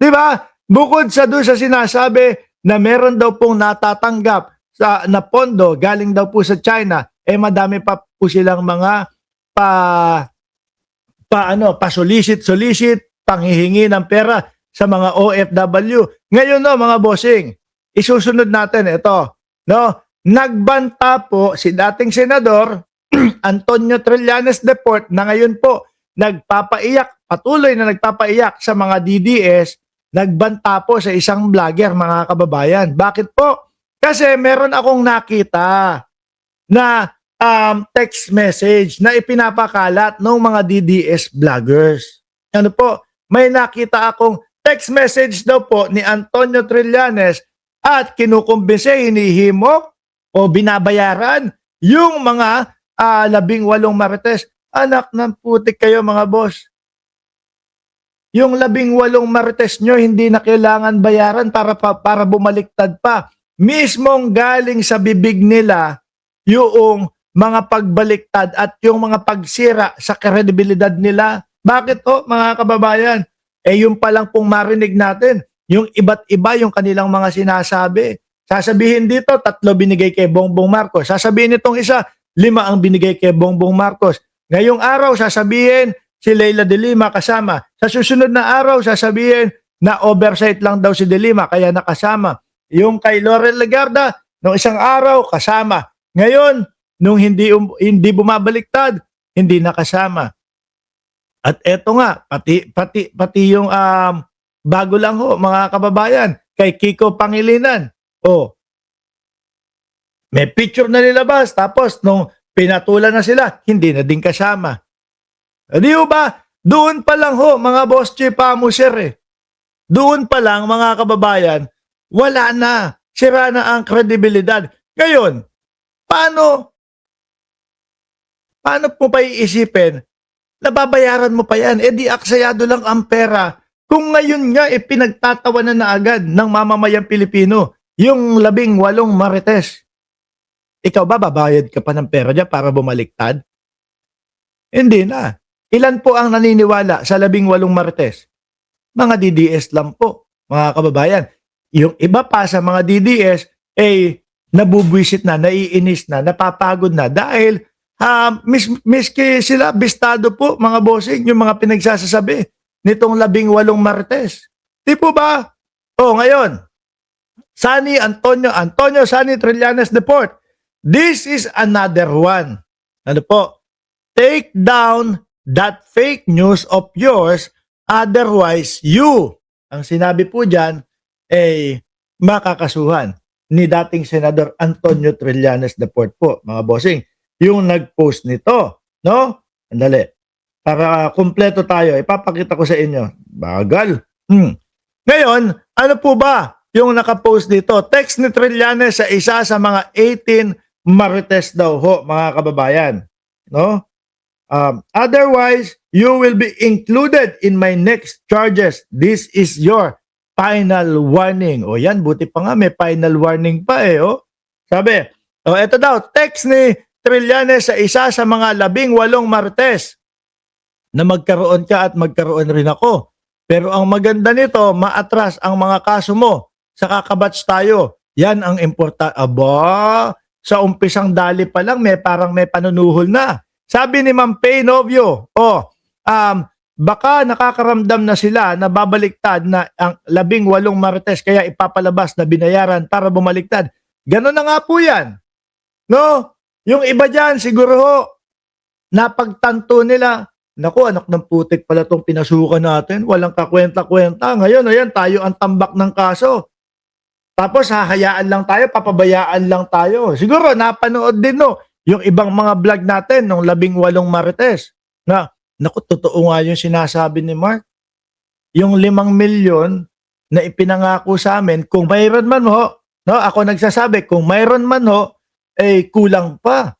Di ba? Bukod sa doon sa sinasabi na meron daw pong natatanggap na pondo galing daw po sa China, madami pa po silang mga pa-solicit, panghihingi ng pera sa mga OFW. Ngayon no, mga bossing, isusunod natin ito, no? Nagbanta po si dating senador Antonio Trillanes Deport na ngayon po patuloy na nagpapaiyak sa mga DDS, nagbanta po sa isang vlogger, mga kababayan. Bakit po? Kasi meron akong nakita na text message na ipinapakalat ng mga DDS vloggers. Ano po? May nakita akong text message daw po ni Antonio Trillanes at kinukumbinse, hinihimok o binabayaran yung mga 18 marites. Anak ng putik kayo, mga boss. Yung 18 marites nyo, hindi na kailangan bayaran para bumaliktad pa. Mismong galing sa bibig nila yung mga pagbaliktad at yung mga pagsira sa kredibilidad nila. Bakit po, mga kababayan? Yung palang pong marinig natin, yung iba't iba yung kanilang mga sinasabi. Sasabihin dito, 3 binigay kay Bongbong Marcos. Sasabihin itong isa, 5 ang binigay kay Bongbong Marcos. Ngayong araw, sasabihin, si Leila de Lima kasama. Sa susunod na araw, sasabihin na oversight lang daw si de Lima, kaya nakasama. Yung kay Laurel Legarda, nung isang araw, kasama. Ngayon, nung hindi bumabaliktad, hindi nakasama. At eto nga, pati yung bago lang ho, mga kababayan, kay Kiko Pangilinan. May picture na nilabas, tapos nung pinatulan na sila, hindi na din kasama. Di ba? Doon pa lang ho, mga boss chief pamuser Doon pa lang, mga kababayan, wala na. Sira na ang kredibilidad. Ngayon, paano mo pa iisipin na babayaran mo pa yan? Di aksayado lang ang pera. Kung ngayon nga, pinagtatawanan na agad ng mamamayang Pilipino yung 18 marites. Ikaw ba, babayad ka pa ng pera dyan para bumaliktad? Hindi na. Ilan po ang naniniwala sa 18 marites? Mga DDS lang po, mga kababayan. Yung iba pa sa mga DDS, nabubwisit na, naiinis na, napapagod na dahil miski sila, bistado po, mga bossing, yung mga pinagsasasabi nitong 18 marites. Di po ba? Ngayon, Antonio Sani Trillanes Deport. This is another one. Ano po? Take down that fake news of yours, otherwise you, ang sinabi po dyan, makakasuhan ni dating Senador Antonio Trillanes Deport po, mga bossing. Yung nag-post nito, no? Andali. Para kumpleto tayo, ipapakita ko sa inyo. Bagal. Ngayon, ano po ba yung nakapost dito? Text ni Trillanes sa isa sa mga 18 marites daw ho, mga kababayan. No? Otherwise, you will be included in my next charges. This is your final warning. Yan, buti pa nga, may final warning pa Sabi, eto daw, text ni Trillanes sa isa sa mga 18 marites na magkaroon ka at magkaroon rin ako. Pero ang maganda nito, maatras ang mga kaso mo. Sa kakabats tayo. Yan ang importante. Sa umpisang dali pa lang, parang may panunuhol na. Sabi ni Ma'am Pay Novio, baka nakakaramdam na sila na babaliktad na ang 18 marites kaya ipapalabas na binayaran para bumaliktad. Ganon na nga po yan. No? Yung iba dyan, siguro ho, napagtanto nila, naku, anak ng putik pala itong pinasukan natin, walang kakwenta-kwenta. Ngayon, ayan, tayo ang tambak ng kaso. Tapos hahayaan lang tayo, papabayaan lang tayo. Siguro napanood din yung ibang mga vlog natin ng 18 marites. Naku, totoo nga yung sinasabi ni Mark. Yung 5 milyon na ipinangako sa amin, kung mayroon man ho, ako nagsasabi, kung mayroon man ho, kulang pa.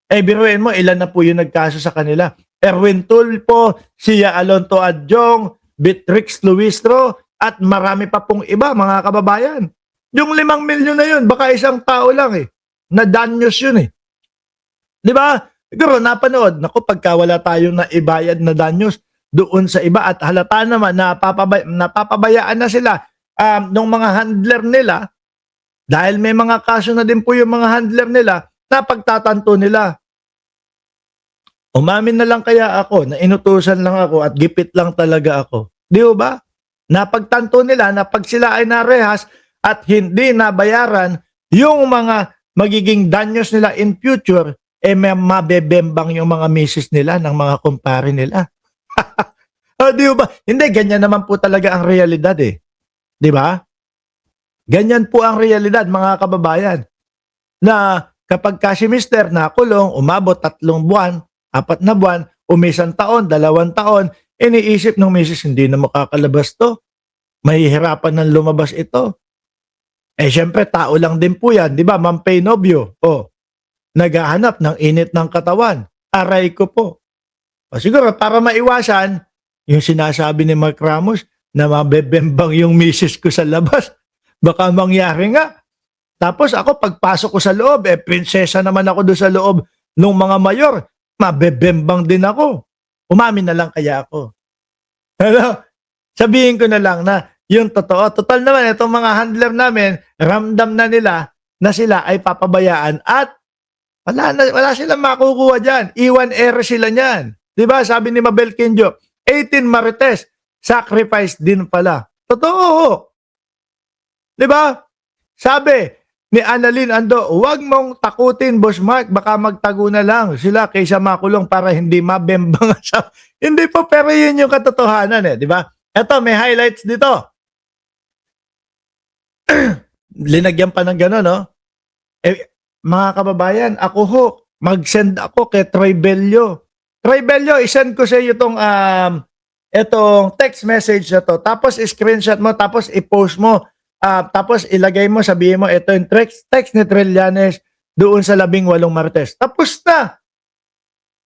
Biruin mo, ilan na po yung nagkaso sa kanila. Erwin Tulfo, Sia Alonto Adjong, Beatrix Luistro, at marami pa pong iba, mga kababayan. Yung 5 milyon na yun, baka isang tao lang na danyos yun Di ba? Siguro napanood, naku, pagka wala tayong naibayad na danyos, doon sa iba at halata naman na napapabayaan na sila ng mga handler nila dahil may mga kaso na din po yung mga handler nila na pagtatanto nila. Umamin na lang kaya ako na inutusan lang ako at gipit lang talaga ako. Di ba? Napagtanto nila na pag sila ay narehas at hindi nabayaran yung mga magiging danyos nila in future, may mabebembang yung mga misis nila ng mga kumpare nila. Di ba? Hindi, ganyan naman po talaga ang realidad eh. Di ba? Ganyan po ang realidad, mga kababayan. Na kapag si mister nakulong, umabot 3 buwan, 4 na buwan, umisang taon, 2 taon, iniisip ng misis, hindi na makakalabas to. Mahihirapan ng lumabas ito. Syempre, tao lang din po yan. Di ba, Ma'am Pay Nobio? Naghahanap ng init ng katawan. Aray ko po. Siguro, para maiwasan, yung sinasabi ni Mark Ramos, na mabebembang yung misis ko sa labas. Baka mangyari nga. Tapos ako, pagpasok ko sa loob, prinsesa naman ako doon sa loob ng mga mayor. Mabebembang din ako. Umamin na lang kaya ako. Hello? Sabihin ko na lang na yung totoo. Total naman, itong mga handler namin, ramdam na nila na sila ay papabayaan at wala silang makukuha dyan. Iwan error sila niyan. Diba? Sabi ni Mabel Quinjo, 18 Marites, sacrifice din pala. Totoo. Diba? Sabi ni Annalyn Ando, huwag mong takutin, Boss Mark, baka magtago na lang sila kaysa makulong para hindi mabembang. Hindi po, pero yun yung katotohanan eh, di ba? Eto, may highlights dito. Linagyan pa ng gano'n, no? Mga kababayan, ako ho, mag-send ako kay Troy Bello. Troy Bello, isend ko sa iyo itong text message na to. Tapos screenshot mo, tapos i-post mo. Tapos ilagay mo, sabihin mo, ito yung text ni Trillanes doon sa 18 Marites. Tapos na.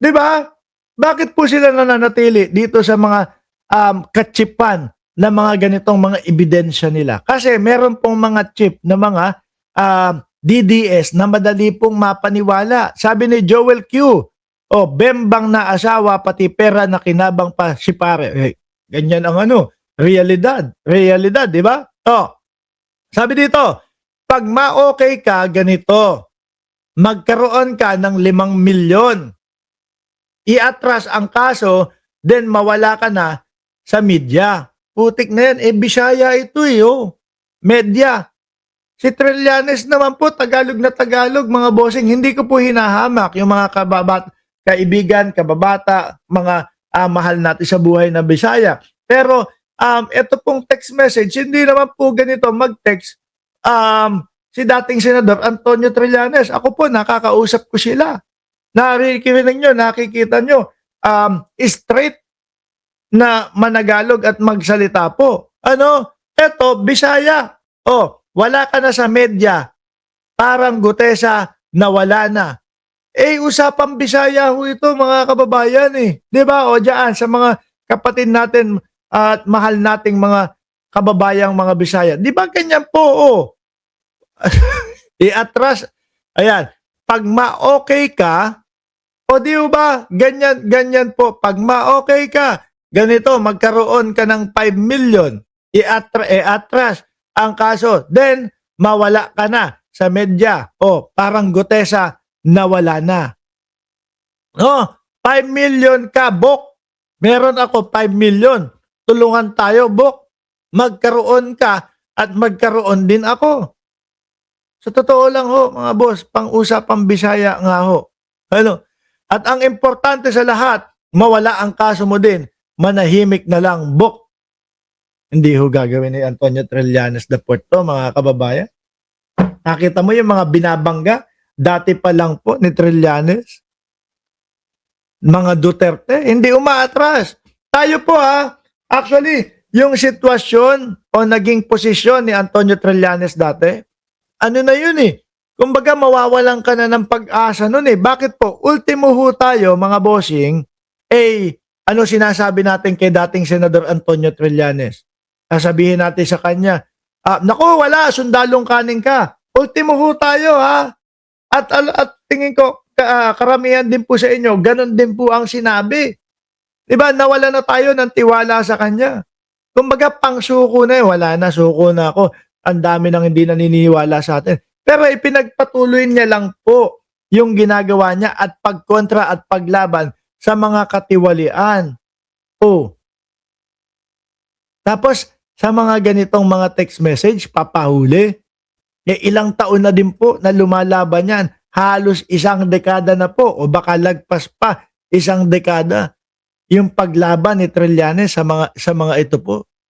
Di ba? Bakit po sila nananatili dito sa mga katsipan na mga ganitong mga ebidensya nila? Kasi meron pong mga chip na mga DDS na madali pong mapaniwala. Sabi ni Joel Q, bembang na asawa pati pera na kinabang pa si pare. Ganyan ang realidad. Realidad, di ba? Sabi dito, pag ma-okay ka, ganito, magkaroon ka ng 5 milyon. I-atras ang kaso, then mawala ka na sa media. Putik na yan, Bisaya ito media. Si Trillanes naman po, Tagalog na Tagalog, mga bossing, hindi ko po hinahamak yung mga kaibigan, kababata, mga mahal natin sa buhay na Bisaya. Pero, ito pong text message, hindi naman po ganito mag-text si dating Senador Antonio Trillanes. Ako po, nakakausap ko sila. Nakikita nyo, nakikita nyo, straight na managalog at magsalita po. Ito, Bisaya. Wala ka na sa media. Parang Gutesa na wala na. Usapang Bisaya ho ito, mga kababayan eh. Diba? Diyan sa mga kapatid natin at mahal nating mga kababayang mga Bisaya. Di ba ganyan po? I-atras. Ayan. Pag ma-okay ka, di ba? Ganyan po. Pag ma-okay ka, ganito, magkaroon ka ng 5 million. I-atras ang kaso. Then, mawala ka na sa media. Parang Gutesa na wala na. 5 million ka, Bok. Meron ako 5 million. Tulungan tayo, Bok. Magkaroon ka at magkaroon din ako. Sa totoo lang ho, mga boss, pang-usapang Bisaya nga ho. At ang importante sa lahat, mawala ang kaso mo din. Manahimik na lang, Bok. Hindi ho gagawin ni Antonio Trillanes IV to, mga kababayan. Nakita mo yung mga binabangga, dati pa lang po ni Trillanes. Mga Duterte, hindi umaatras. Tayo po actually, yung sitwasyon o naging posisyon ni Antonio Trillanes dati, na yun Kumbaga mawawalan ka na ng pag-asa nun Bakit po? Ultimo ho tayo, mga bossing, sinasabi natin kay dating Senador Antonio Trillanes? Sasabihin natin sa kanya, naku, wala, sundalong kanin ka. Ultimo ho tayo, At tingin ko, karamihan din po sa inyo, ganun din po ang sinabi. Diba, nawala na tayo ng tiwala sa kanya. Kumbaga, pang-suko na wala na, suko na ako. Ang dami nang hindi naniniwala sa atin. Pero ipinagpatuloy niya lang po yung ginagawa niya at pagkontra at paglaban sa mga katiwalian. Oh, tapos sa mga ganitong mga text message, papahuli. Ilang taon na din po na lumalaban yan. Halos isang dekada na po o baka lagpas pa isang dekada yung paglaban ni Trillanes sa mga ito po.